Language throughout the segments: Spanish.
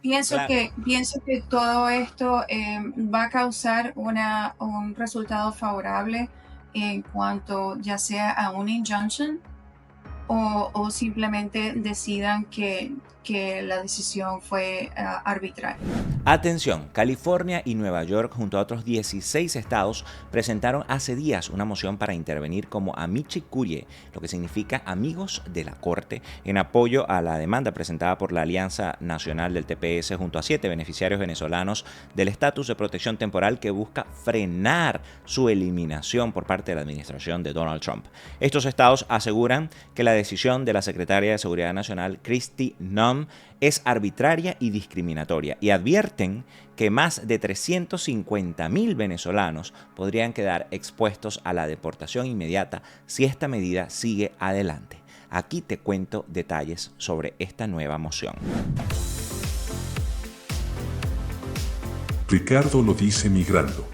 Claro. Pienso que todo esto va a causar un resultado favorable en cuanto ya sea a una injunction o simplemente decidan que la decisión fue arbitraria. Atención, California y Nueva York, junto a otros 16 estados, presentaron hace días una moción para intervenir como amici curiae, lo que significa amigos de la Corte, en apoyo a la demanda presentada por la Alianza Nacional del TPS junto a 7 beneficiarios venezolanos del estatus de protección temporal que busca frenar su eliminación por parte de la administración de Donald Trump. Estos estados aseguran que la decisión de la secretaria de Seguridad Nacional, Kristi Noem, es arbitraria y discriminatoria y advierten que más de 350.000 venezolanos podrían quedar expuestos a la deportación inmediata si esta medida sigue adelante. Aquí te cuento detalles sobre esta nueva moción. Ricardo lo dice migrando.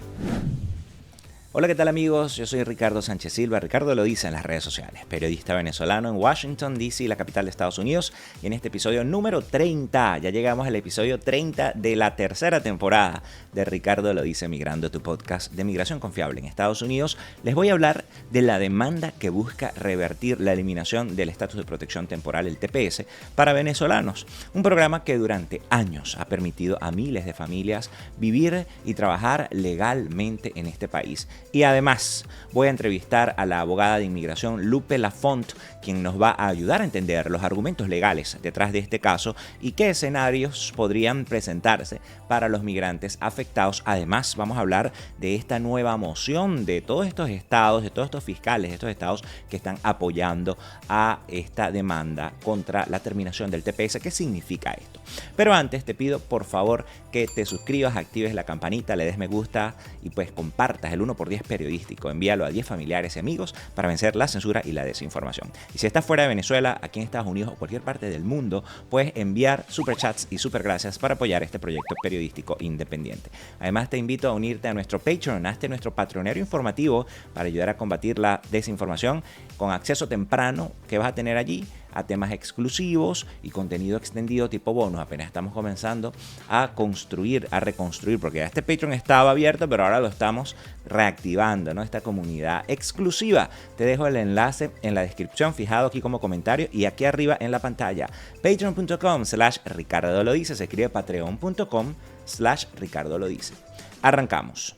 Hola, ¿qué tal amigos? Yo soy Ricardo Sánchez Silva, Ricardo lo dice en las redes sociales, periodista venezolano en Washington, D.C., la capital de Estados Unidos, y en este episodio número 30, ya llegamos al episodio 30 de la tercera temporada de Ricardo lo dice migrando, tu podcast de migración confiable en Estados Unidos. Les voy a hablar de la demanda que busca revertir la eliminación del estatus de protección temporal, el TPS, para venezolanos, un programa que durante años ha permitido a miles de familias vivir y trabajar legalmente en este país. Y además voy a entrevistar a la abogada de inmigración Lupe Lafont, quien nos va a ayudar a entender los argumentos legales detrás de este caso y qué escenarios podrían presentarse para los migrantes afectados. Además, vamos a hablar de esta nueva moción de todos estos estados, de todos estos fiscales de estos estados que están apoyando a esta demanda contra la terminación del TPS. ¿Qué significa esto? Pero antes te pido por favor que te suscribas, actives la campanita, le des me gusta y pues compartas el 1x10 periodístico. Envíalo a 10 familiares y amigos para vencer la censura y la desinformación. Y si estás fuera de Venezuela, aquí en Estados Unidos o cualquier parte del mundo, puedes enviar superchats y supergracias para apoyar este proyecto periodístico independiente. Además, te invito a unirte a nuestro Patreon, hazte nuestro patronero informativo para ayudar a combatir la desinformación con acceso temprano que vas a tener allí a temas exclusivos y contenido extendido tipo bonus. Apenas estamos comenzando a construir, a reconstruir, porque ya este Patreon estaba abierto, pero ahora lo estamos reactivando, ¿no? Esta comunidad exclusiva. Te dejo el enlace en la descripción, fijado aquí como comentario y aquí arriba en la pantalla. Patreon.com/Ricardo lo dice, se escribe patreon.com/Ricardo lo dice. Arrancamos.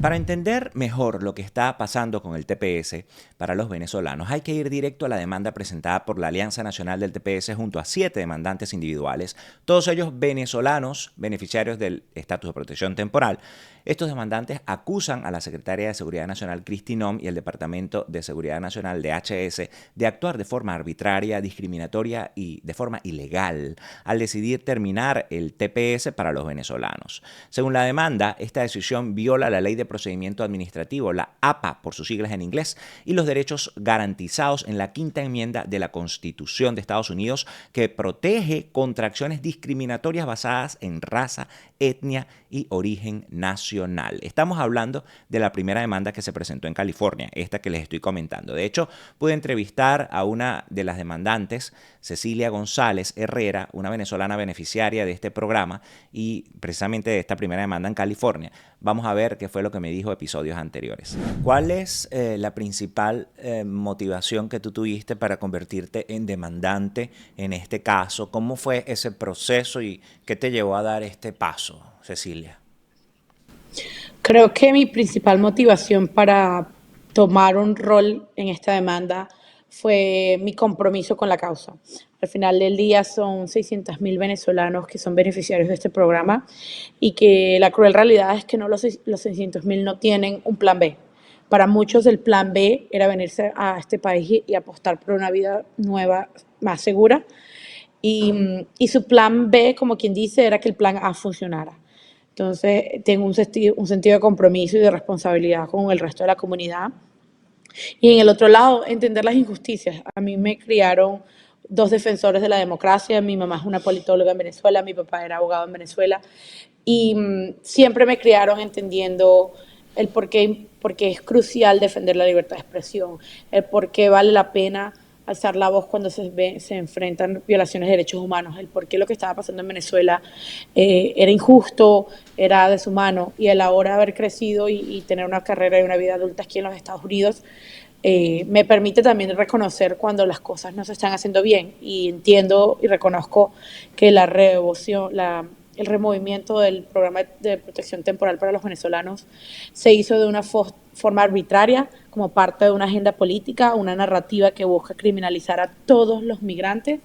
Para entender mejor lo que está pasando con el TPS para los venezolanos, hay que ir directo a la demanda presentada por la Alianza Nacional del TPS junto a 7 demandantes individuales, todos ellos venezolanos, beneficiarios del estatus de protección temporal. Estos demandantes acusan a la Secretaria de Seguridad Nacional, Kristi Noem, y el Departamento de Seguridad Nacional de HS de actuar de forma arbitraria, discriminatoria y de forma ilegal al decidir terminar el TPS para los venezolanos. Según la demanda, esta decisión viola la Ley de Procedimiento Administrativo, la APA por sus siglas en inglés, y los derechos garantizados en la quinta enmienda de la Constitución de Estados Unidos, que protege contra acciones discriminatorias basadas en raza, etnia y origen nacional. Estamos hablando de la primera demanda que se presentó en California, esta que les estoy comentando. De hecho, pude entrevistar a una de las demandantes, Cecilia González Herrera, una venezolana beneficiaria de este programa y precisamente de esta primera demanda en California. Vamos a ver qué fue lo que me dijo episodios anteriores. ¿Cuál es la principal motivación que tú tuviste para convertirte en demandante en este caso? ¿Cómo fue ese proceso y qué te llevó a dar este paso, Cecilia? Creo que mi principal motivación para tomar un rol en esta demanda fue mi compromiso con la causa. Al final del día son 600.000 venezolanos que son beneficiarios de este programa y que la cruel realidad es que no los 600.000 no tienen un plan B. Para muchos el plan B era venirse a este país y apostar por una vida nueva, más segura. Y su plan B, como quien dice, era que el plan A funcionara. Entonces, tengo un sentido de compromiso y de responsabilidad con el resto de la comunidad. Y en el otro lado, entender las injusticias. A mí me criaron dos defensores de la democracia. Mi mamá es una politóloga en Venezuela, mi papá era abogado en Venezuela. Y siempre me criaron entendiendo por qué es crucial defender la libertad de expresión, el por qué vale la pena alzar la voz cuando se enfrentan violaciones de derechos humanos, el por qué lo que estaba pasando en Venezuela era injusto, era deshumano, y a la hora de haber crecido y tener una carrera y una vida adulta aquí en los Estados Unidos, me permite también reconocer cuando las cosas no se están haciendo bien, y entiendo y reconozco que el removimiento del programa de protección temporal para los venezolanos se hizo de una forma arbitraria, como parte de una agenda política, una narrativa que busca criminalizar a todos los migrantes.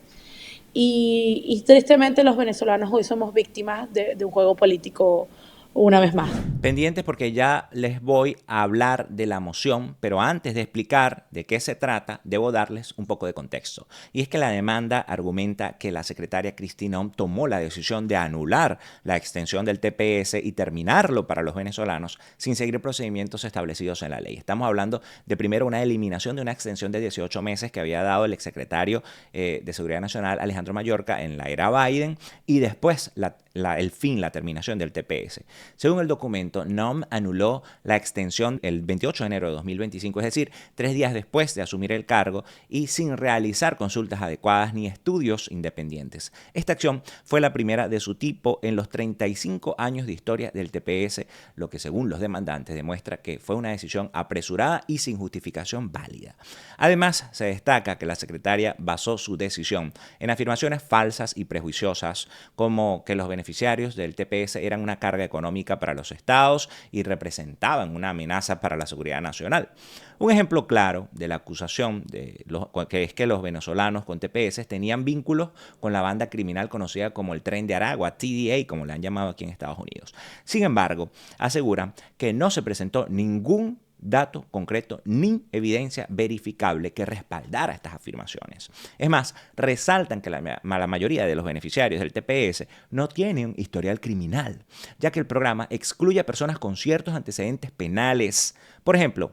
Y tristemente los venezolanos hoy somos víctimas de un juego político una vez más. Pendientes porque ya les voy a hablar de la moción, pero antes de explicar de qué se trata, debo darles un poco de contexto. Y es que la demanda argumenta que la secretaria Kristi Noem tomó la decisión de anular la extensión del TPS y terminarlo para los venezolanos sin seguir procedimientos establecidos en la ley. Estamos hablando de primero una eliminación de una extensión de 18 meses que había dado el exsecretario de Seguridad Nacional Alejandro Mayorkas en la era Biden, y después la terminación del TPS. Según el documento, Noem anuló la extensión el 28 de enero de 2025, es decir, 3 días después de asumir el cargo y sin realizar consultas adecuadas ni estudios independientes. Esta acción fue la primera de su tipo en los 35 años de historia del TPS, lo que según los demandantes demuestra que fue una decisión apresurada y sin justificación válida. Además, se destaca que la secretaria basó su decisión en afirmaciones falsas y prejuiciosas, como que los beneficiarios del TPS eran una carga económica para los estados y representaban una amenaza para la seguridad nacional. Un ejemplo claro de la acusación que es que los venezolanos con TPS tenían vínculos con la banda criminal conocida como el Tren de Aragua, TDA, como le han llamado aquí en Estados Unidos. Sin embargo, aseguran que no se presentó ningún dato concreto ni evidencia verificable que respaldara estas afirmaciones. Es más, resaltan que la mayoría de los beneficiarios del TPS no tienen un historial criminal, ya que el programa excluye a personas con ciertos antecedentes penales. Por ejemplo,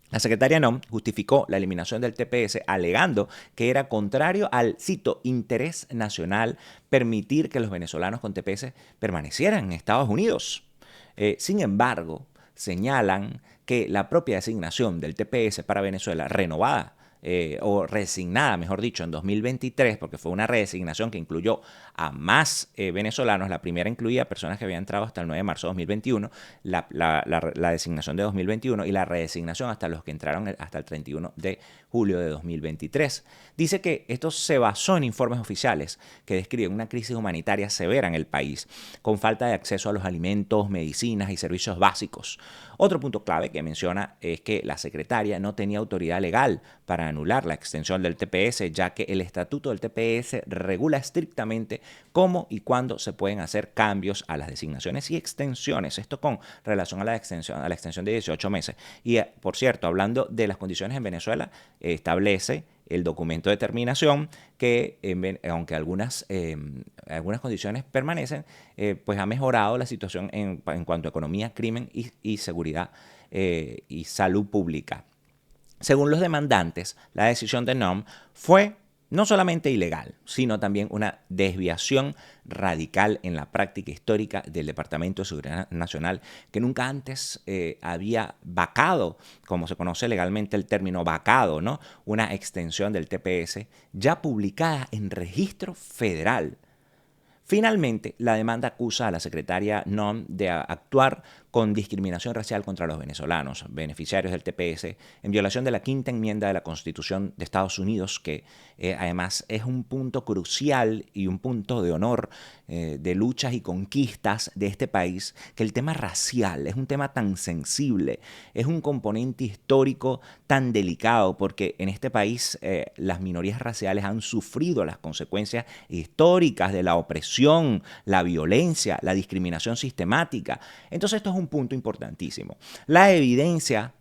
la secretaria Noem justificó la eliminación del TPS alegando que era contrario al, cito, interés nacional permitir que los venezolanos con TPS permanecieran en Estados Unidos. Sin embargo, señalan que la propia designación del TPS para Venezuela renovada o resignada, mejor dicho, en 2023, porque fue una redesignación que incluyó a más venezolanos. La primera incluía personas que habían entrado hasta el 9 de marzo de 2021, la designación de 2021 y la redesignación hasta los que entraron hasta el 31 de julio de 2023. Dice que esto se basó en informes oficiales que describen una crisis humanitaria severa en el país, con falta de acceso a los alimentos, medicinas y servicios básicos. Otro punto clave que menciona es que la secretaria no tenía autoridad legal para anular la extensión del TPS, ya que el estatuto del TPS regula estrictamente cómo y cuándo se pueden hacer cambios a las designaciones y extensiones. Esto con relación a la extensión de 18 meses. Y, por cierto, hablando de las condiciones en Venezuela, establece el documento de terminación que, aunque algunas condiciones permanecen, pues ha mejorado la situación en cuanto a economía, crimen y seguridad y salud pública. Según los demandantes, la decisión de Noem fue no solamente ilegal, sino también una desviación radical en la práctica histórica del Departamento de Seguridad Nacional, que nunca antes había vacado, como se conoce legalmente el término vacado, ¿no? Una extensión del TPS ya publicada en registro federal. Finalmente, la demanda acusa a la secretaria Noem de actuar con discriminación racial contra los venezolanos, beneficiarios del TPS, en violación de la quinta enmienda de la Constitución de Estados Unidos, que además es un punto crucial y un punto de honor de luchas y conquistas de este país, que el tema racial es un tema tan sensible, es un componente histórico tan delicado, porque en este país las minorías raciales han sufrido las consecuencias históricas de la opresión, la violencia, la discriminación sistemática. Entonces esto es un punto importantísimo. La evidencia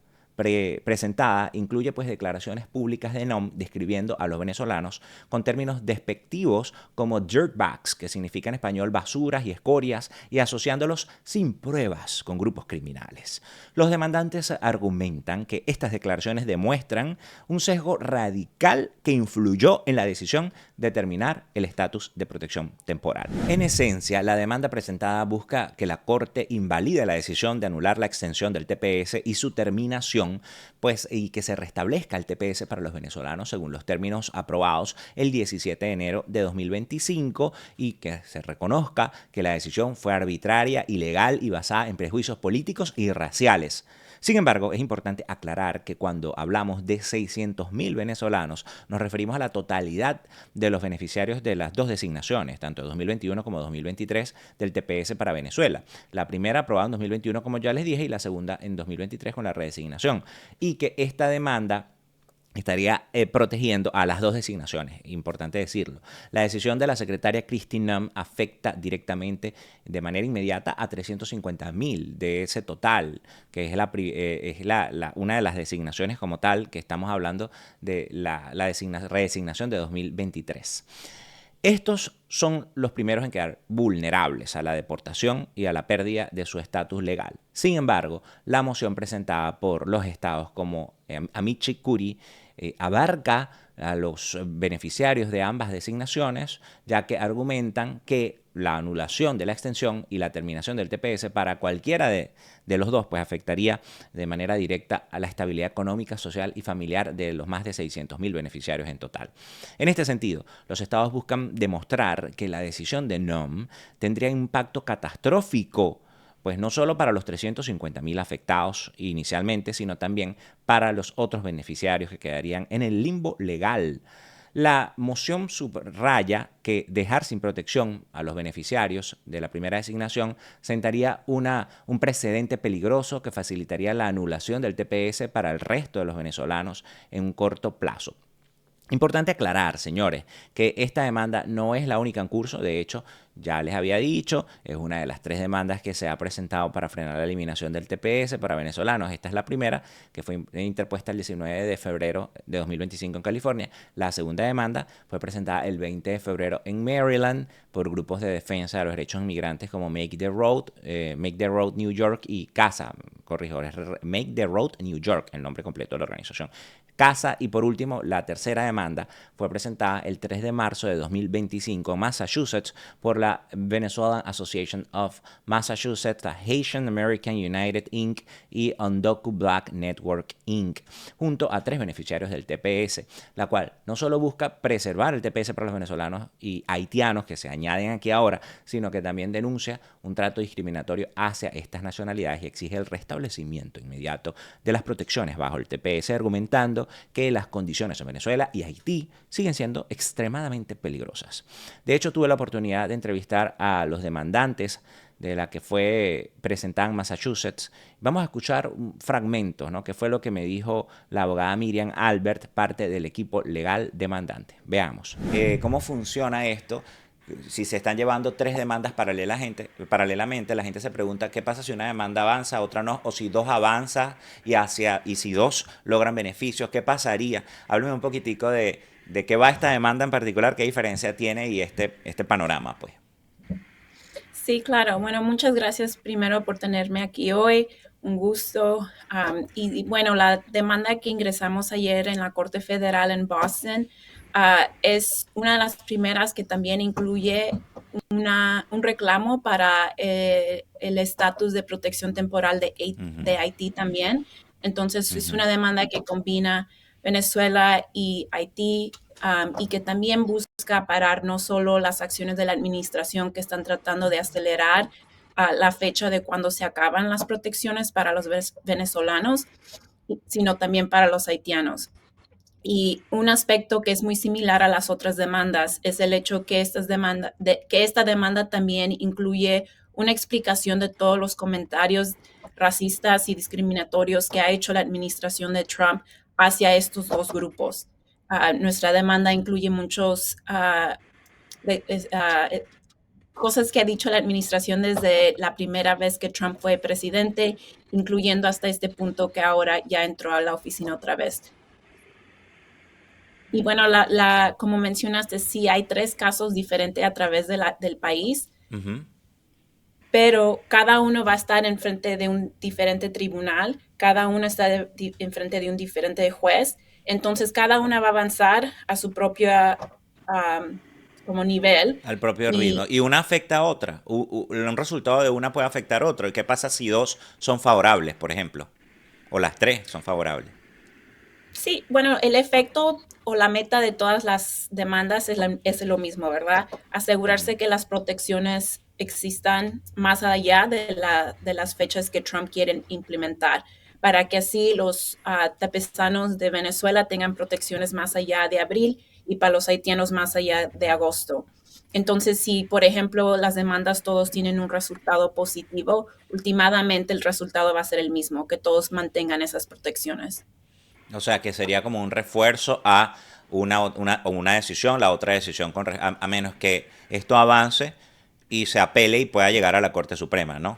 presentada incluye pues declaraciones públicas de Noem describiendo a los venezolanos con términos despectivos como dirtbags, que significa en español basuras y escorias, y asociándolos sin pruebas con grupos criminales. Los demandantes argumentan que estas declaraciones demuestran un sesgo radical que influyó en la decisión de terminar el estatus de protección temporal. En esencia, la demanda presentada busca que la Corte invalide la decisión de anular la extensión del TPS y su terminación designación, pues, y que se restablezca el TPS para los venezolanos según los términos aprobados el 17 de enero de 2025 y que se reconozca que la decisión fue arbitraria, ilegal y basada en prejuicios políticos y raciales. Sin embargo, es importante aclarar que cuando hablamos de 600.000 venezolanos, nos referimos a la totalidad de los beneficiarios de las dos designaciones, tanto de 2021 como 2023, del TPS para Venezuela. La primera aprobada en 2021, como ya les dije, y la segunda en 2023 con la redesignación. Y que esta demanda estaría protegiendo a las dos designaciones, importante decirlo. La decisión de la secretaria Kristi Noem afecta directamente de manera inmediata a 350.000 de ese total, que es una de las designaciones como tal que estamos hablando de la redesignación de 2023. Estos son los primeros en quedar vulnerables a la deportación y a la pérdida de su estatus legal. Sin embargo, la moción presentada por los estados como Amici Curiae abarca a los beneficiarios de ambas designaciones, ya que argumentan que la anulación de la extensión y la terminación del TPS para cualquiera de los dos pues afectaría de manera directa a la estabilidad económica, social y familiar de los más de 600.000 beneficiarios en total. En este sentido, los estados buscan demostrar que la decisión de Noem tendría impacto catastrófico, pues no solo para los 350.000 afectados inicialmente, sino también para los otros beneficiarios que quedarían en el limbo legal. La moción subraya que dejar sin protección a los beneficiarios de la primera designación sentaría un precedente peligroso que facilitaría la anulación del TPS para el resto de los venezolanos en un corto plazo. Importante aclarar, señores, que esta demanda no es la única en curso. De hecho, ya les había dicho, es una de las 3 demandas que se ha presentado para frenar la eliminación del TPS para venezolanos. Esta es la primera, que fue interpuesta el 19 de febrero de 2025 en California. La segunda demanda fue presentada el 20 de febrero en Maryland por grupos de defensa de los derechos inmigrantes como Make the Road New York y CASA. Make the Road New York, el nombre completo de la organización. CASA. Y por último, la tercera demanda fue presentada el 3 de marzo de 2025 en Massachusetts por la Venezuelan Association of Massachusetts, Haitian American United Inc. y Undocu Black Network Inc., junto a 3 beneficiarios del TPS, la cual no solo busca preservar el TPS para los venezolanos y haitianos que se añaden aquí ahora, sino que también denuncia un trato discriminatorio hacia estas nacionalidades y exige el restablecimiento inmediato de las protecciones bajo el TPS, argumentando que las condiciones en Venezuela y Haití siguen siendo extremadamente peligrosas. De hecho, tuve la oportunidad de entrevistar a los demandantes de la que fue presentada en Massachusetts. Vamos a escuchar un fragmento, ¿no? Que fue lo que me dijo la abogada Miriam Albert, parte del equipo legal demandante. Veamos. ¿Cómo funciona esto? Si se están llevando 3 demandas paralelamente, la gente se pregunta qué pasa si una demanda avanza, otra no, o si 2 avanzan y si 2 logran beneficios, ¿qué pasaría? Háblame un poquitico de qué va esta demanda en particular, qué diferencia tiene y este panorama, pues. Sí, claro. Bueno, muchas gracias primero por tenerme aquí hoy. Un gusto. Y bueno, la demanda que ingresamos ayer en la Corte Federal en Boston es una de las primeras que también incluye un reclamo para el estatus de protección temporal de Haití también. Entonces, es una demanda que combina Venezuela y Haití. Y que también busca parar no solo las acciones de la administración que están tratando de acelerar la fecha de cuando se acaban las protecciones para los venezolanos, sino también para los haitianos. Y un aspecto que es muy similar a las otras demandas es el hecho que esta demanda también incluye una explicación de todos los comentarios racistas y discriminatorios que ha hecho la administración de Trump hacia estos 2 grupos. Nuestra demanda incluye muchos cosas que ha dicho la administración desde la primera vez que Trump fue presidente, incluyendo hasta este punto que ahora ya entró a la oficina otra vez. Y bueno, como mencionaste, sí hay 3 casos diferentes a través del país, pero cada uno va a estar enfrente de un diferente tribunal, cada uno está enfrente de un diferente juez. Entonces, cada una va a avanzar a su propio como nivel. Al propio ritmo. Y una afecta a otra. Un resultado de una puede afectar a otro. ¿Y qué pasa si 2 son favorables, por ejemplo? ¿O las tres son favorables? Sí, bueno, el efecto o la meta de todas las demandas es lo mismo, ¿verdad? Asegurarse que las protecciones existan más allá de las fechas que Trump quiere implementar, para que así los tapezanos de Venezuela tengan protecciones más allá de abril y para los haitianos más allá de agosto. Entonces, si, por ejemplo, las demandas todos tienen un resultado positivo, últimamente el resultado va a ser el mismo, que todos mantengan esas protecciones. O sea, que sería como un refuerzo a una decisión, la otra decisión, a menos que esto avance y se apele y pueda llegar a la Corte Suprema, ¿no?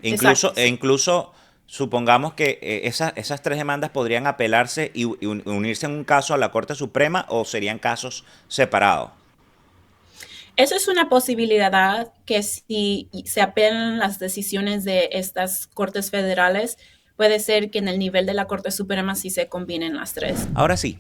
Exacto, E sí. incluso supongamos que esas tres demandas podrían apelarse y unirse en un caso a la Corte Suprema o serían casos separados. Eso es una posibilidad que si se apelan las decisiones de estas cortes federales, puede ser que en el nivel de la Corte Suprema sí se combinen las tres. Ahora sí,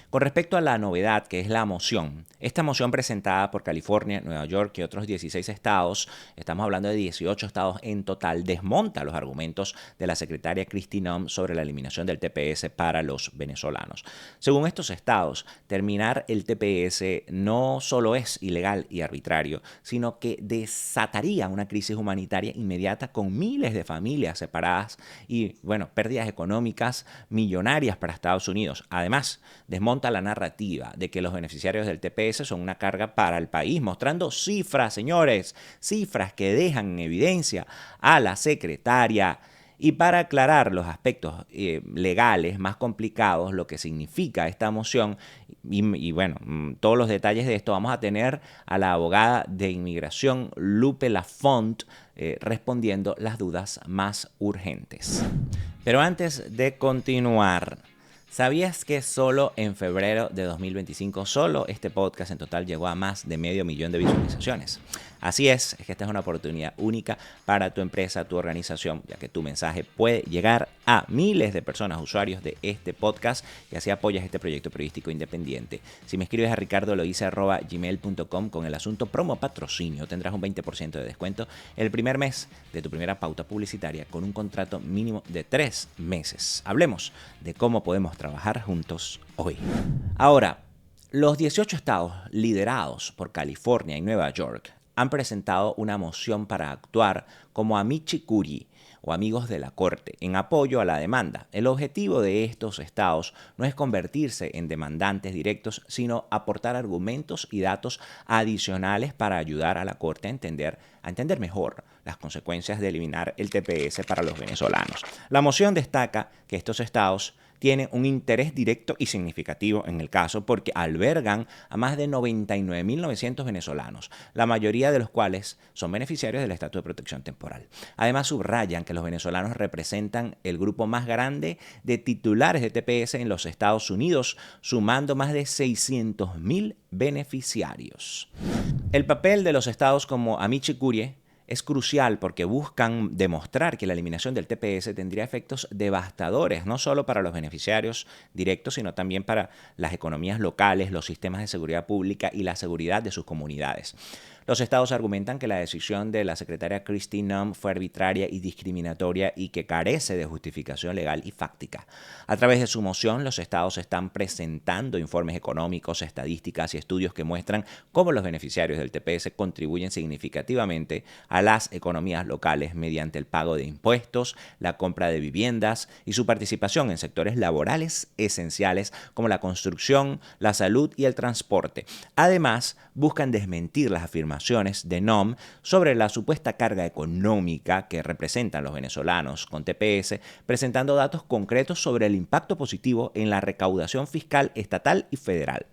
con respecto a la novedad que es la moción, esta moción presentada por California, Nueva York y otros 16 estados, estamos hablando de 18 estados en total, desmonta los argumentos de la secretaria Kristi Noem sobre la eliminación del TPS para los venezolanos. Según estos estados, terminar el TPS no solo es ilegal y arbitrario, sino que desataría una crisis humanitaria inmediata con miles de familias separadas y, bueno, pérdidas económicas millonarias para Estados Unidos. Además, desmonta la narrativa de que los beneficiarios del TPS son una carga para el país, mostrando cifras, señores, cifras que dejan en evidencia a la secretaria. Y para aclarar los aspectos legales más complicados, lo que significa esta moción, bueno, todos los detalles de esto, vamos a tener a la abogada de inmigración Lupe Lafont respondiendo las dudas más urgentes. Pero antes de continuar, ¿sabías que solo en febrero de 2025, solo este podcast en total llegó a más de 500.000 de visualizaciones? Así es que esta es una oportunidad única para tu empresa, tu organización, ya que tu mensaje puede llegar a miles de personas, usuarios de este podcast, y así apoyas este proyecto periodístico independiente. Si me escribes a ricardoloiza@gmail.com con el asunto promo patrocinio, tendrás un 20% de descuento el primer mes de tu primera pauta publicitaria con un contrato mínimo de 3 meses. Hablemos de cómo podemos trabajar juntos hoy. Ahora, los 18 estados liderados por California y Nueva York han presentado una moción para actuar como amici curiae o amigos de la Corte en apoyo a la demanda. El objetivo de estos estados no es convertirse en demandantes directos, sino aportar argumentos y datos adicionales para ayudar a la Corte a entender mejor las consecuencias de eliminar el TPS para los venezolanos. La moción destaca que estos estados tienen un interés directo y significativo en el caso porque albergan a más de 99.900 venezolanos, la mayoría de los cuales son beneficiarios del Estatuto de Protección Temporal. Además, subrayan que los venezolanos representan el grupo más grande de titulares de TPS en los Estados Unidos, sumando más de 600.000 beneficiarios. El papel de los estados como amici curiae es crucial porque buscan demostrar que la eliminación del TPS tendría efectos devastadores, no solo para los beneficiarios directos, sino también para las economías locales, los sistemas de seguridad pública y la seguridad de sus comunidades. Los estados argumentan que la decisión de la secretaria Kristi Noem fue arbitraria y discriminatoria y que carece de justificación legal y fáctica. A través de su moción, los estados están presentando informes económicos, estadísticas y estudios que muestran cómo los beneficiarios del TPS contribuyen significativamente a las economías locales mediante el pago de impuestos, la compra de viviendas y su participación en sectores laborales esenciales como la construcción, la salud y el transporte. Además, buscan desmentir las afirmaciones de Noem sobre la supuesta carga económica que representan los venezolanos con TPS, presentando datos concretos sobre el impacto positivo en la recaudación fiscal estatal y federal.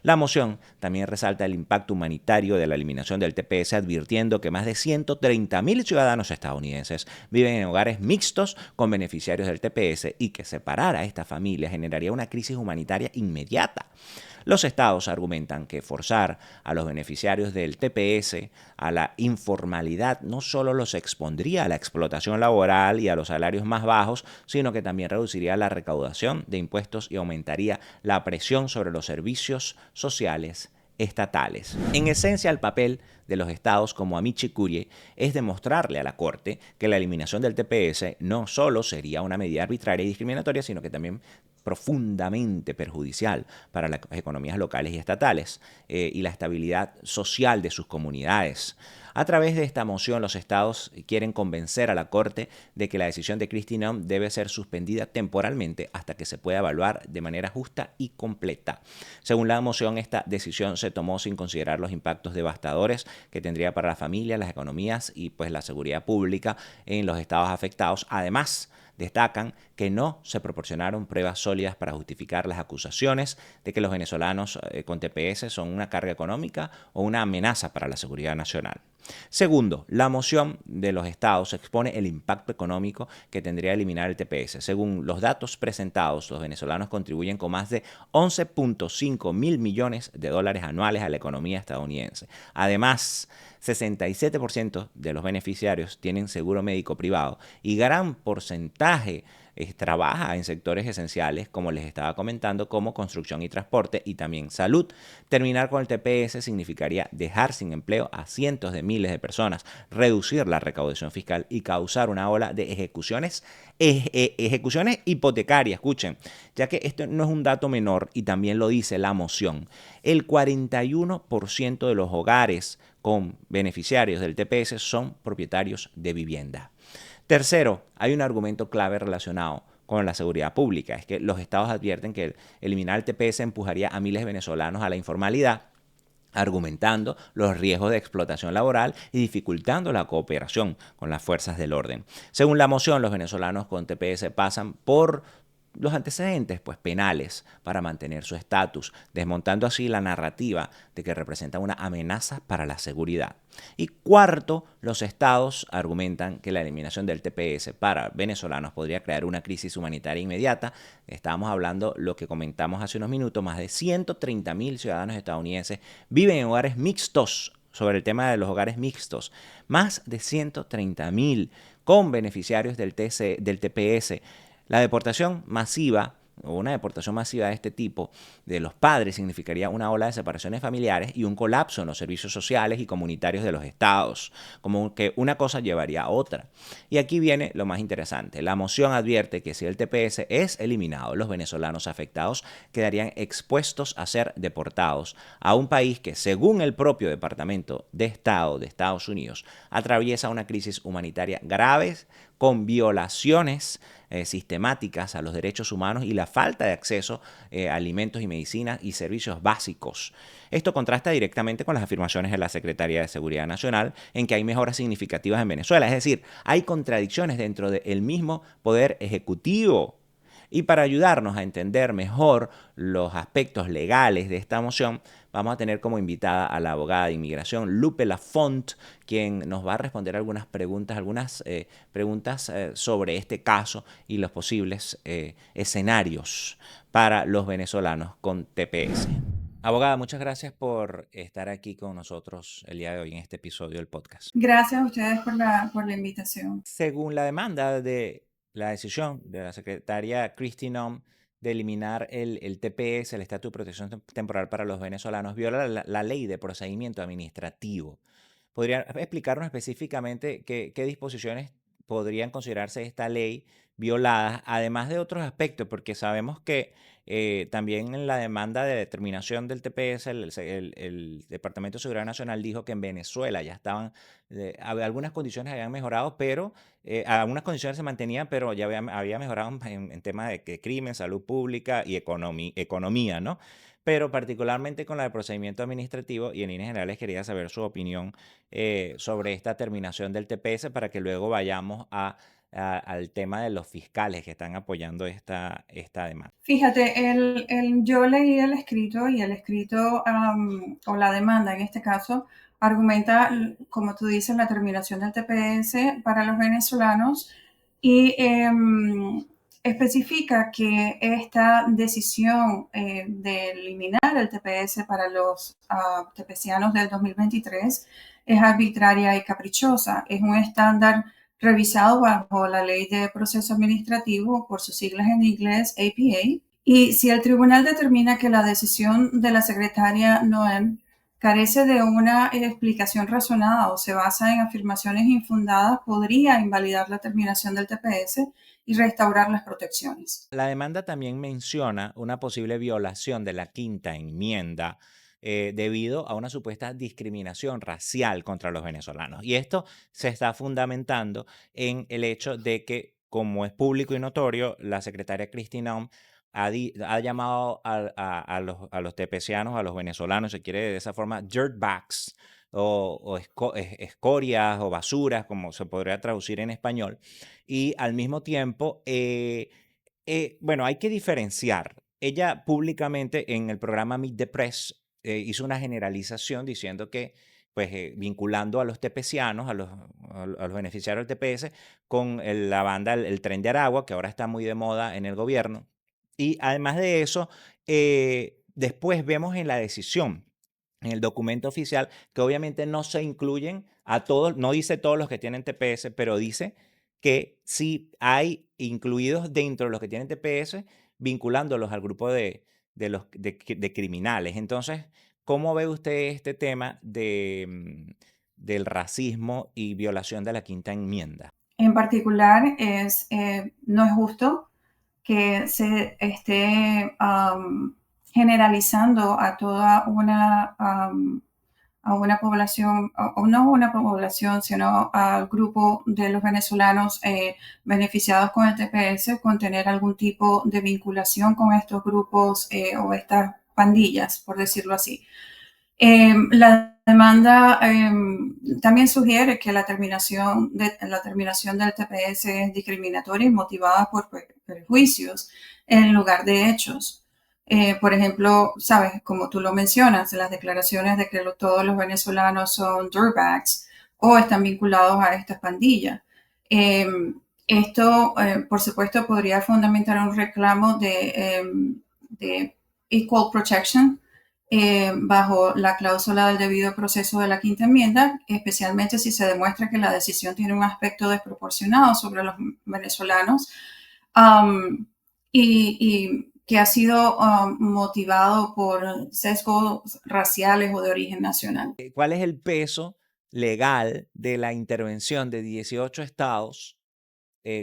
La moción también resalta el impacto humanitario de la eliminación del TPS, advirtiendo que más de 130.000 ciudadanos estadounidenses viven en hogares mixtos con beneficiarios del TPS y que separar a estas familias generaría una crisis humanitaria inmediata. Los estados argumentan que forzar a los beneficiarios del TPS a la informalidad no solo los expondría a la explotación laboral y a los salarios más bajos, sino que también reduciría la recaudación de impuestos y aumentaría la presión sobre los servicios sociales estatales. En esencia, el papel de los estados como Amici Curiae es demostrarle a la Corte que la eliminación del TPS no solo sería una medida arbitraria y discriminatoria, sino que también profundamente perjudicial para las economías locales y estatales y la estabilidad social de sus comunidades. A través de esta moción, los estados quieren convencer a la Corte de que la decisión de Kristi Noem debe ser suspendida temporalmente hasta que se pueda evaluar de manera justa y completa. Según la moción, esta decisión se tomó sin considerar los impactos devastadores que tendría para la familia, las economías y pues la seguridad pública en los estados afectados. Además, destacan que no se proporcionaron pruebas sólidas para justificar las acusaciones de que los venezolanos con TPS son una carga económica o una amenaza para la seguridad nacional. Segundo, la moción de los estados expone el impacto económico que tendría eliminar el TPS. Según los datos presentados, los venezolanos contribuyen con más de 11.5 mil millones de dólares anuales a la economía estadounidense. Además, 67% de los beneficiarios tienen seguro médico privado y gran porcentaje trabaja en sectores esenciales, como les estaba comentando, como construcción y transporte y también salud. Terminar con el TPS significaría dejar sin empleo a cientos de miles de personas, reducir la recaudación fiscal y causar una ola de ejecuciones hipotecarias. Escuchen, ya que esto no es un dato menor y también lo dice la moción. El 41% de los hogares con beneficiarios del TPS son propietarios de vivienda. Tercero, hay un argumento clave relacionado con la seguridad pública. Es que los estados advierten que eliminar el TPS empujaría a miles de venezolanos a la informalidad, argumentando los riesgos de explotación laboral y dificultando la cooperación con las fuerzas del orden. Según la moción, los venezolanos con TPS pasan por los antecedentes penales para mantener su estatus, desmontando así la narrativa de que representa una amenaza para la seguridad. Y cuarto, los estados argumentan que la eliminación del TPS para venezolanos podría crear una crisis humanitaria inmediata. Estábamos hablando, lo que comentamos hace unos minutos, más de 130.000 ciudadanos estadounidenses viven en hogares mixtos. Sobre el tema de los hogares mixtos, más de 130.000 con beneficiarios del TPS. La deportación masiva o una deportación masiva de este tipo de los padres significaría una ola de separaciones familiares y un colapso en los servicios sociales y comunitarios de los estados, como que una cosa llevaría a otra. Y aquí viene lo más interesante. La moción advierte que si el TPS es eliminado, los venezolanos afectados quedarían expuestos a ser deportados a un país que, según el propio Departamento de Estado de Estados Unidos, atraviesa una crisis humanitaria grave con violaciones sistemáticas a los derechos humanos y la falta de acceso a alimentos y medicinas y servicios básicos. Esto contrasta directamente con las afirmaciones de la Secretaría de Seguridad Nacional en que hay mejoras significativas en Venezuela. Es decir, hay contradicciones dentro del mismo poder ejecutivo. Y para ayudarnos a entender mejor los aspectos legales de esta moción, vamos a tener como invitada a la abogada de inmigración Lupe Lafont, quien nos va a responder algunas preguntas sobre este caso y los posibles escenarios para los venezolanos con TPS. Abogada, muchas gracias por estar aquí con nosotros el día de hoy en este episodio del podcast. Gracias a ustedes por la invitación. Según la demanda de la decisión de la secretaria Kristi Noem de eliminar el TPS, el Estatus de Protección Temporal para los venezolanos, viola la ley de procedimiento administrativo. ¿Podría explicarnos específicamente qué disposiciones podrían considerarse esta ley violadas, además de otros aspectos? Porque sabemos que también en la demanda de determinación del TPS, el Departamento de Seguridad Nacional dijo que en Venezuela ya estaban, algunas condiciones habían mejorado, pero algunas condiciones se mantenían, pero ya había mejorado en temas de crimen, salud pública y economía, ¿no? Pero particularmente con la de procedimiento administrativo, y en líneas generales quería saber su opinión sobre esta terminación del TPS para que luego vayamos al tema de los fiscales que están apoyando esta demanda. Fíjate, yo leí el escrito y el escrito o la demanda en este caso argumenta, como tú dices, la terminación del TPS para los venezolanos y especifica que esta decisión de eliminar el TPS para los tepecianos del 2023 es arbitraria y caprichosa. Es un estándar revisado bajo la Ley de Proceso Administrativo, por sus siglas en inglés, APA. Y si el tribunal determina que la decisión de la secretaria Noem carece de una explicación razonada o se basa en afirmaciones infundadas, podría invalidar la terminación del TPS y restaurar las protecciones. La demanda también menciona una posible violación de la quinta enmienda debido a una supuesta discriminación racial contra los venezolanos. Y esto se está fundamentando en el hecho de que, como es público y notorio, la secretaria Christine Aum ha llamado a los tepecianos, a los venezolanos, se quiere de esa forma, dirtbags o escorias o basuras, como se podría traducir en español. Y al mismo tiempo, bueno, hay que diferenciar. Ella públicamente en el programa Meet the Press hizo una generalización diciendo que, pues, vinculando a los tepecianos, a los beneficiarios del TPS, con la banda el Tren de Aragua, que ahora está muy de moda en el gobierno. Y además de eso, después vemos en la decisión, en el documento oficial, que obviamente no se incluyen a todos, no dice todos los que tienen TPS, pero dice que sí hay incluidos dentro de los que tienen TPS, vinculándolos al grupo de criminales. Entonces, ¿cómo ve usted este tema del racismo y violación de la quinta enmienda? En particular, no es justo que se esté generalizando a toda a una población, o no una población, sino al grupo de los venezolanos beneficiados con el TPS, con tener algún tipo de vinculación con estos grupos o estas pandillas, por decirlo así. La demanda también sugiere que la terminación del TPS es discriminatoria y motivada por prejuicios en lugar de hechos. Por ejemplo, sabes, como tú lo mencionas, las declaraciones de que todos los venezolanos son dirtbags o están vinculados a estas pandillas. Esto, por supuesto, podría fundamentar un reclamo de equal protection bajo la cláusula del debido proceso de la quinta enmienda, especialmente si se demuestra que la decisión tiene un aspecto desproporcionado sobre los venezolanos um, y que ha sido motivado por sesgos raciales o de origen nacional. ¿Cuál es el peso legal de la intervención de 18 estados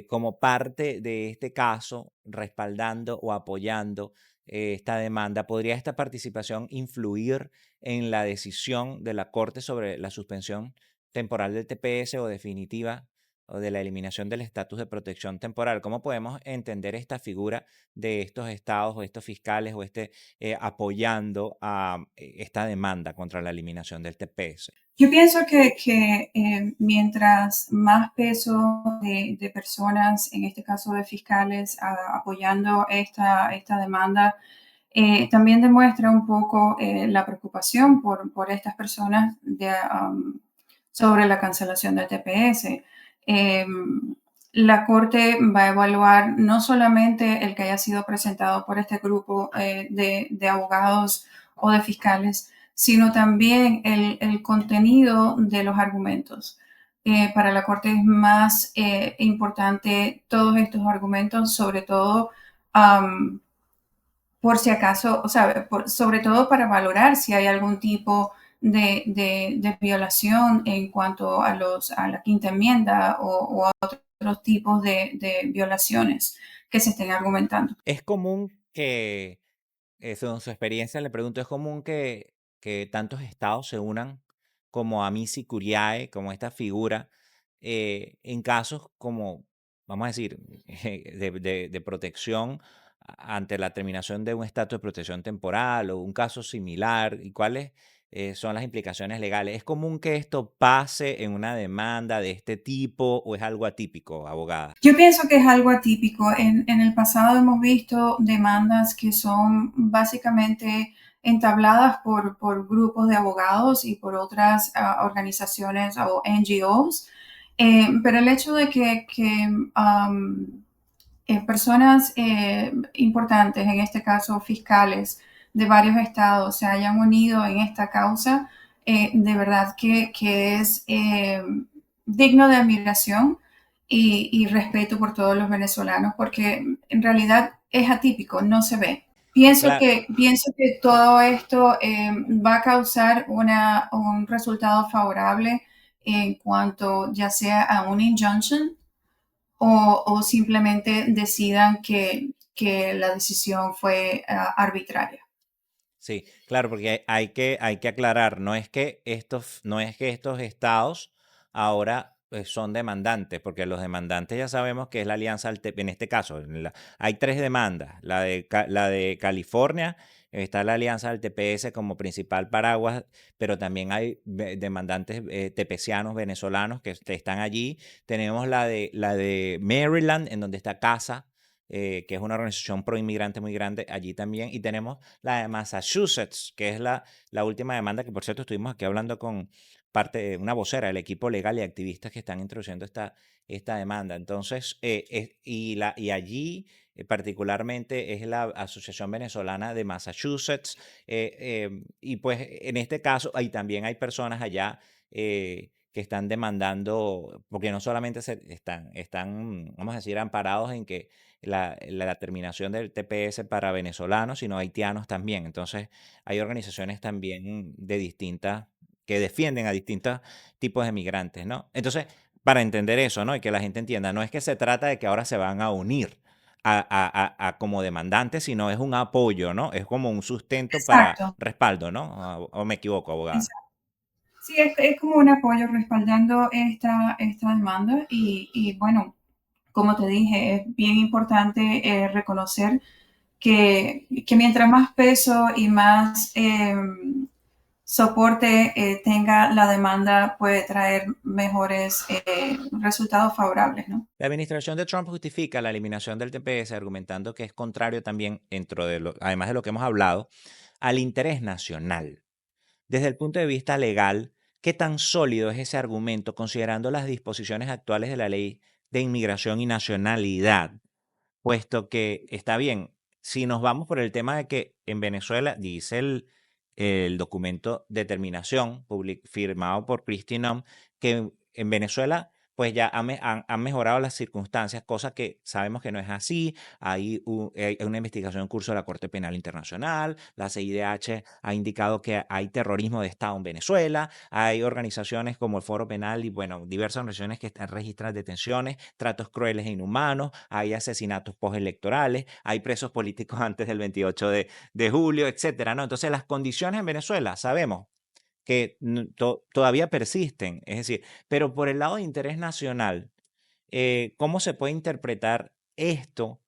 como parte de este caso, respaldando o apoyando esta demanda? ¿Podría esta participación influir en la decisión de la Corte sobre la suspensión temporal del TPS o definitiva o de la eliminación del estatus de protección temporal? ¿Cómo podemos entender esta figura de estos estados o estos fiscales o apoyando a esta demanda contra la eliminación del TPS? Yo pienso que mientras más peso de personas, en este caso de fiscales, apoyando esta demanda, también demuestra un poco la preocupación por estas personas sobre la cancelación del TPS. La Corte va a evaluar no solamente el que haya sido presentado por este grupo de abogados o de fiscales, sino también el contenido de los argumentos. Para la Corte es más importante todos estos argumentos, sobre todo por si acaso, o sea, sobre todo para valorar si hay algún tipo de violación en cuanto a la quinta enmienda o a otros tipos de violaciones que se estén argumentando. Es común que, según su experiencia, le pregunto, ¿es común que tantos estados se unan como Amici Curiae, como esta figura, en casos como, vamos a decir, de protección ante la terminación de un estatus de protección temporal o un caso similar? ¿Y cuáles son las implicaciones legales? ¿Es común que esto pase en una demanda de este tipo o es algo atípico, abogada? Yo pienso que es algo atípico. En el pasado hemos visto demandas que son básicamente entabladas por grupos de abogados y por otras organizaciones o NGOs, pero el hecho de que personas importantes, en este caso fiscales de varios estados, se hayan unido en esta causa, de verdad que es digno de admiración y respeto por todos los venezolanos, porque en realidad es atípico, no se ve. Claro, Pienso que todo esto va a causar un resultado favorable en cuanto ya sea a un injunction o simplemente decidan que la decisión fue arbitraria. sí, claro, porque hay que aclarar, no es que estos estados ahora son demandantes, porque los demandantes ya sabemos que es la alianza, en este caso, hay tres demandas, la de California, está la alianza del TPS como principal paraguas, pero también hay demandantes tepecianos, venezolanos que están allí. Tenemos la de Maryland, en donde está CASA, que es una organización pro inmigrante muy grande allí también, y tenemos la de Massachusetts, que es la última demanda, que por cierto estuvimos aquí hablando con una vocera del equipo legal y activistas que están introduciendo esta demanda. Entonces, y allí particularmente es la Asociación Venezolana de Massachusetts, y pues en este caso también hay personas allá que están demandando, porque no solamente están, vamos a decir, amparados en que la terminación del TPS para venezolanos, sino haitianos también. Entonces, hay organizaciones también de distintas, que defienden a distintos tipos de migrantes, ¿no? Entonces, para entender eso, ¿no? Y que la gente entienda, no es que se trata de que ahora se van a unir como demandantes, sino es un apoyo, ¿no? Es como un sustento para Exacto. respaldo, ¿no? ¿O me equivoco, abogada? Sí, es como un apoyo respaldando esta demanda y bueno, como te dije, es bien importante reconocer que mientras más peso y más soporte tenga la demanda, puede traer mejores resultados favorables, ¿no? La administración de Trump justifica la eliminación del TPS argumentando que es contrario también, además de lo que hemos hablado, al interés nacional. Desde el punto de vista legal, ¿qué tan sólido es ese argumento considerando las disposiciones actuales de la ley de inmigración y nacionalidad? Puesto que está bien, si nos vamos por el tema de que en Venezuela, dice el documento de terminación firmado por Kristi Noem, que en Venezuela pues ya han mejorado las circunstancias, cosa que sabemos que no es así. Hay una investigación en curso de la Corte Penal Internacional, la CIDH ha indicado que hay terrorismo de Estado en Venezuela, hay organizaciones como el Foro Penal y bueno, diversas organizaciones que están registrando detenciones, tratos crueles e inhumanos, hay asesinatos postelectorales, hay presos políticos antes del 28 de julio, etcétera, ¿no? Entonces las condiciones en Venezuela sabemos que todavía persisten, es decir, pero por el lado de interés nacional, ¿cómo se puede interpretar esto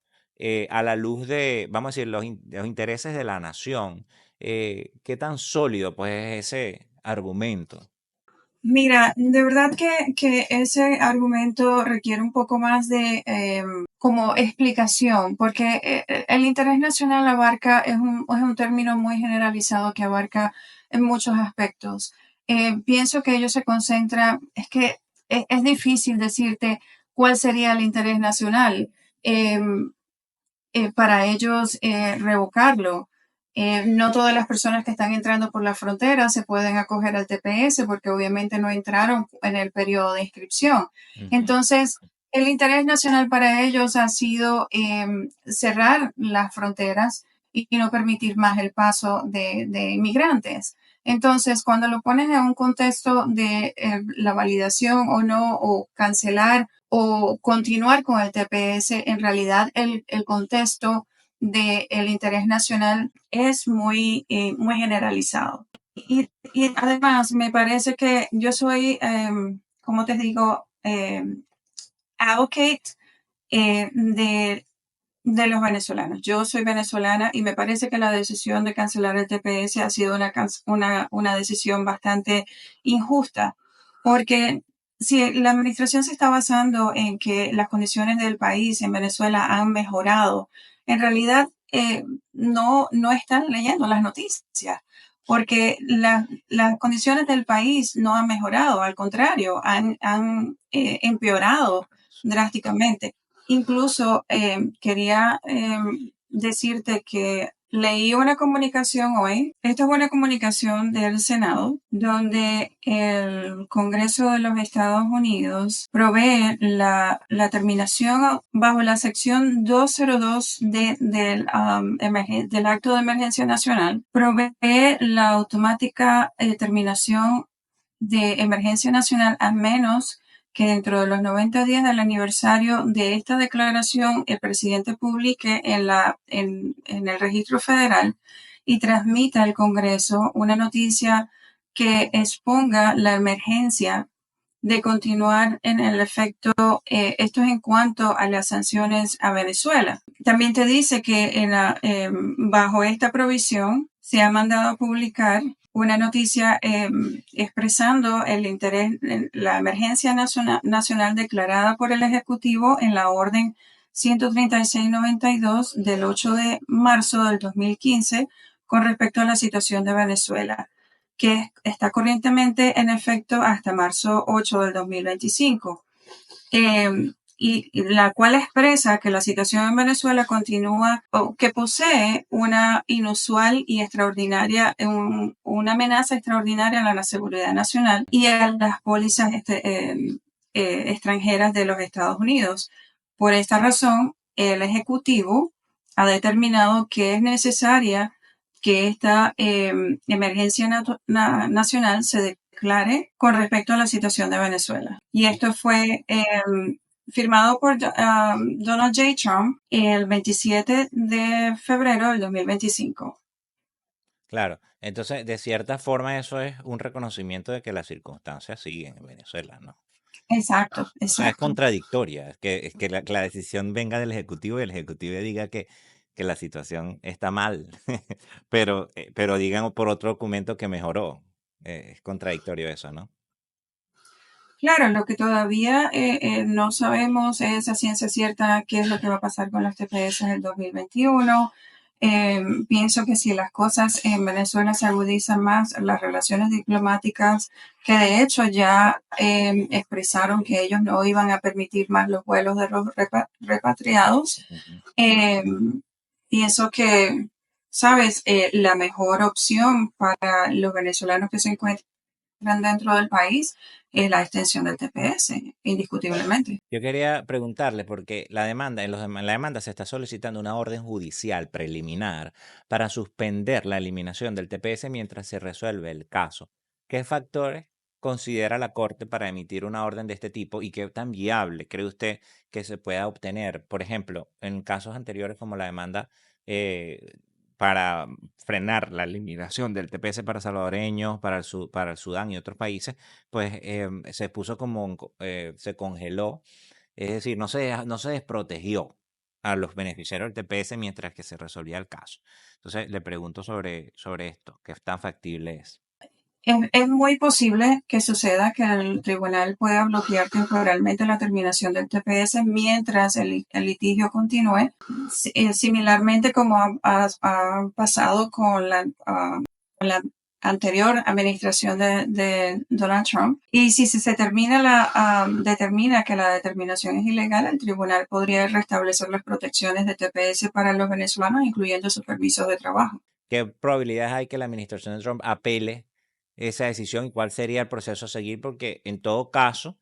a la luz de, vamos a decir, los intereses de la nación? ¿Qué tan sólido pues es ese argumento? Mira, de verdad que ese argumento requiere un poco más de como explicación, porque el interés nacional abarca, es un término muy generalizado que abarca en muchos aspectos. Pienso que ello se concentra, es que es difícil decirte cuál sería el interés nacional. Para ellos revocarlo. No todas las personas que están entrando por la frontera se pueden acoger al TPS porque obviamente no entraron en el periodo de inscripción. Ujú. Entonces, el interés nacional para ellos ha sido cerrar las fronteras y no permitir más el paso de inmigrantes. Entonces, cuando lo pones en un contexto de la validación o no, o cancelar o continuar con el TPS, en realidad el contexto del interés nacional es muy generalizado. Y además me parece que yo soy, como te digo, advocate de los venezolanos. Yo soy venezolana y me parece que la decisión de cancelar el TPS ha sido una decisión bastante injusta, porque si la administración se está basando en que las condiciones del país en Venezuela han mejorado, en realidad no están leyendo las noticias, porque las condiciones del país no han mejorado, al contrario, han empeorado drásticamente. Incluso quería decirte que leí una comunicación hoy. Esta es una comunicación del Senado, donde el Congreso de los Estados Unidos provee la terminación bajo la sección 202 del Acto de Emergencia Nacional, provee la automática terminación de emergencia nacional a menos que dentro de los 90 días del aniversario de esta declaración el presidente publique en el registro federal y transmita al Congreso una noticia que exponga la emergencia de continuar en el efecto, esto es en cuanto a las sanciones a Venezuela. También te dice que bajo esta provisión se ha mandado a publicar una noticia expresando el interés en la emergencia nacional declarada por el Ejecutivo en la orden 13692 del 8 de marzo del 2015 con respecto a la situación de Venezuela, que está corrientemente en efecto hasta marzo 8 del 2025, y la cual expresa que la situación en Venezuela continúa o que posee una inusual y extraordinaria, una amenaza extraordinaria a la seguridad nacional y a las pólizas extranjeras de los Estados Unidos. Por esta razón, el Ejecutivo ha determinado que es necesaria que esta emergencia nacional se declare con respecto a la situación de Venezuela. Y esto fue firmado por Donald J. Trump el 27 de febrero del 2025. Claro, entonces de cierta forma eso es un reconocimiento de que las circunstancias siguen en Venezuela, ¿no? Exacto, O sea, es exacto. contradictoria, es que la decisión venga del Ejecutivo y el Ejecutivo diga que la situación está mal, pero digan por otro documento que mejoró. Es contradictorio eso, ¿no? Claro, lo que todavía no sabemos es a ciencia cierta qué es lo que va a pasar con los TPS en el 2021. Pienso que si las cosas en Venezuela se agudizan más, las relaciones diplomáticas, que de hecho ya expresaron que ellos no iban a permitir más los vuelos de los repatriados, Ujú. pienso que, sabes, la mejor opción para los venezolanos que se encuentran dentro del país es la extensión del TPS, indiscutiblemente. Yo quería preguntarle, porque la demanda, en la demanda se está solicitando una orden judicial preliminar para suspender la eliminación del TPS mientras se resuelve el caso. ¿Qué factores considera la Corte para emitir una orden de este tipo y qué tan viable cree usted que se pueda obtener? Por ejemplo, en casos anteriores como la demanda eh, para frenar la eliminación del TPS para salvadoreños, para el Sudán y otros países, pues se puso se congeló, es decir, no se desprotegió a los beneficiarios del TPS mientras que se resolvía el caso. Entonces le pregunto sobre esto, ¿qué tan factible es? Es muy posible que suceda que el tribunal pueda bloquear temporalmente la terminación del TPS mientras el litigio continúe, similarmente como ha pasado con la anterior administración de Donald Trump. Y si se determina que la determinación es ilegal, el tribunal podría restablecer las protecciones de TPS para los venezolanos, incluyendo sus permisos de trabajo. ¿Qué probabilidades hay que la administración de Trump apele esa decisión y cuál sería el proceso a seguir? Porque en todo caso,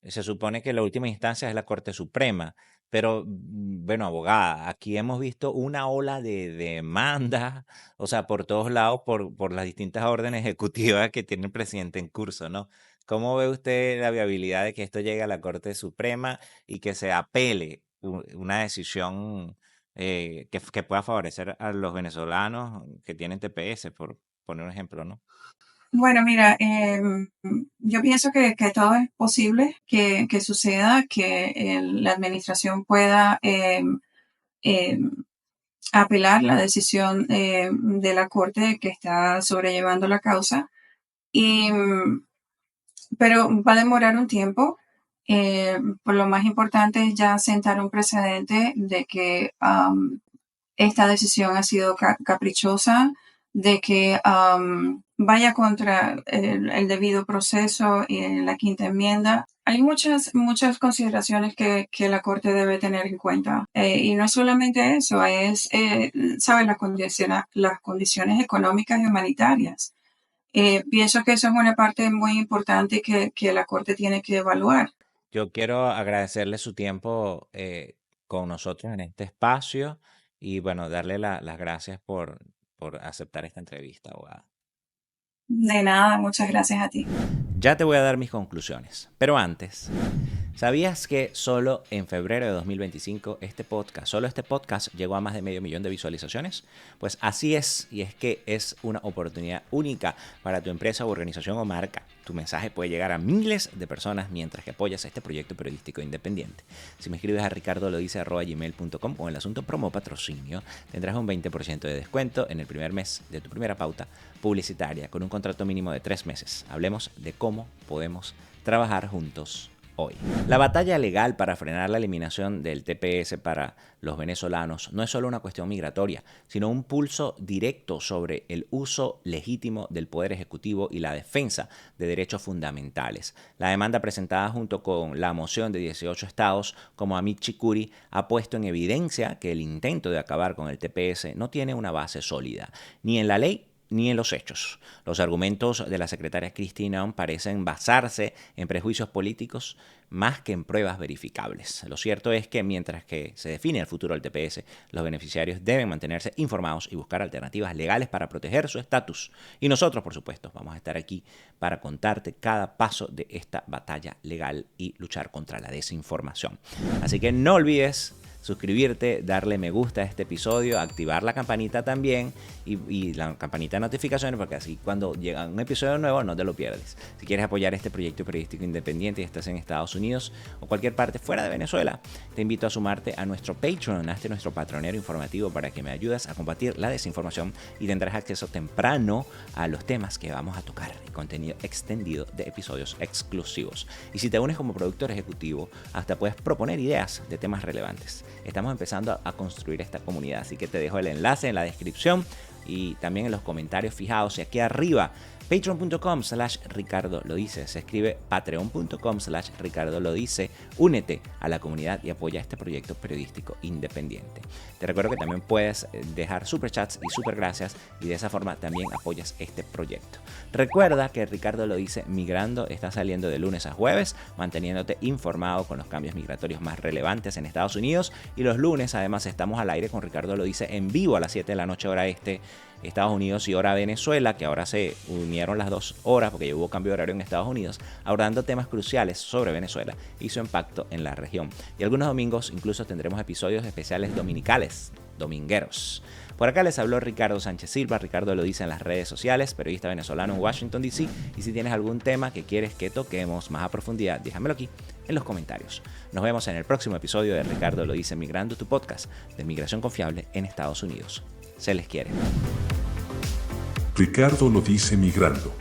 se supone que la última instancia es la Corte Suprema, pero bueno, abogada, aquí hemos visto una ola de demandas, o sea, por todos lados, por las distintas órdenes ejecutivas que tiene el presidente en curso, ¿no? ¿Cómo ve usted la viabilidad de que esto llegue a la Corte Suprema y que se apele una decisión que pueda favorecer a los venezolanos que tienen TPS, por poner un ejemplo, ¿no? Bueno, mira, yo pienso que todo es posible que suceda, que la administración pueda apelar la decisión de la Corte que está sobrellevando la causa, y, pero va a demorar un tiempo. Por lo más importante es ya sentar un precedente de que esta decisión ha sido caprichosa, de que vaya contra el debido proceso y en la quinta enmienda. Hay muchas consideraciones que la Corte debe tener en cuenta. Y no es solamente eso, ¿sabes? Las condiciones económicas y humanitarias. Pienso que eso es una parte muy importante que la Corte tiene que evaluar. Yo quiero agradecerle su tiempo con nosotros en este espacio y bueno, darle las gracias por aceptar esta entrevista, abogada. De nada, muchas gracias a ti. Ya te voy a dar mis conclusiones, pero antes, ¿sabías que solo en febrero de 2025 solo este podcast llegó a más de 500.000 de visualizaciones? Pues así es, y es que es una oportunidad única para tu empresa, organización o marca. Tu mensaje puede llegar a miles de personas mientras que apoyas este proyecto periodístico independiente. Si me escribes a ricardolodice@gmail.com con el asunto promo patrocinio, tendrás un 20% de descuento en el primer mes de tu primera pauta publicitaria con un contrato mínimo de 3 meses. Hablemos de cómo podemos trabajar juntos hoy. La batalla legal para frenar la eliminación del TPS para los venezolanos no es solo una cuestión migratoria, sino un pulso directo sobre el uso legítimo del poder ejecutivo y la defensa de derechos fundamentales. La demanda presentada junto con la moción de 18 estados como Amit Chikuri ha puesto en evidencia que el intento de acabar con el TPS no tiene una base sólida, ni en la ley ni en los hechos. Los argumentos de la secretaria Kristi Noem parecen basarse en prejuicios políticos más que en pruebas verificables. Lo cierto es que mientras que se define el futuro del TPS, los beneficiarios deben mantenerse informados y buscar alternativas legales para proteger su estatus. Y nosotros, por supuesto, vamos a estar aquí para contarte cada paso de esta batalla legal y luchar contra la desinformación. Así que no olvides suscribirte, darle me gusta a este episodio, activar la campanita también y la campanita de notificaciones, porque así cuando llega un episodio nuevo no te lo pierdes. Si quieres apoyar este proyecto periodístico independiente y estás en Estados Unidos o cualquier parte fuera de Venezuela, te invito a sumarte a nuestro Patreon, hazte nuestro patronero informativo para que me ayudes a combatir la desinformación y tendrás acceso temprano a los temas que vamos a tocar y contenido extendido de episodios exclusivos. Y si te unes como productor ejecutivo, hasta puedes proponer ideas de temas relevantes. Estamos empezando a construir esta comunidad, así que te dejo el enlace en la descripción y también en los comentarios fijados y aquí arriba. Patreon.com/Ricardo lo dice, se escribe patreon.com/Ricardo lo dice. Únete a la comunidad y apoya este proyecto periodístico independiente. Te recuerdo que también puedes dejar superchats y super gracias y de esa forma también apoyas este proyecto. Recuerda que Ricardo lo dice Migrando está saliendo de lunes a jueves, manteniéndote informado con los cambios migratorios más relevantes en Estados Unidos, y los lunes además estamos al aire con Ricardo lo dice en vivo a las 7 de la noche hora este Estados Unidos y hora Venezuela, que ahora se unieron las 2 horas porque ya hubo cambio de horario en Estados Unidos, abordando temas cruciales sobre Venezuela y su impacto en la región. Y algunos domingos incluso tendremos episodios especiales dominicales, domingueros. Por acá les habló Ricardo Sánchez Silva. Ricardo lo dice en las redes sociales, periodista venezolano en Washington, D.C. Y si tienes algún tema que quieres que toquemos más a profundidad, déjamelo aquí en los comentarios. Nos vemos en el próximo episodio de Ricardo lo dice Migrando, tu podcast de migración confiable en Estados Unidos. Se les quiere. Ricardo lo dice Migrando.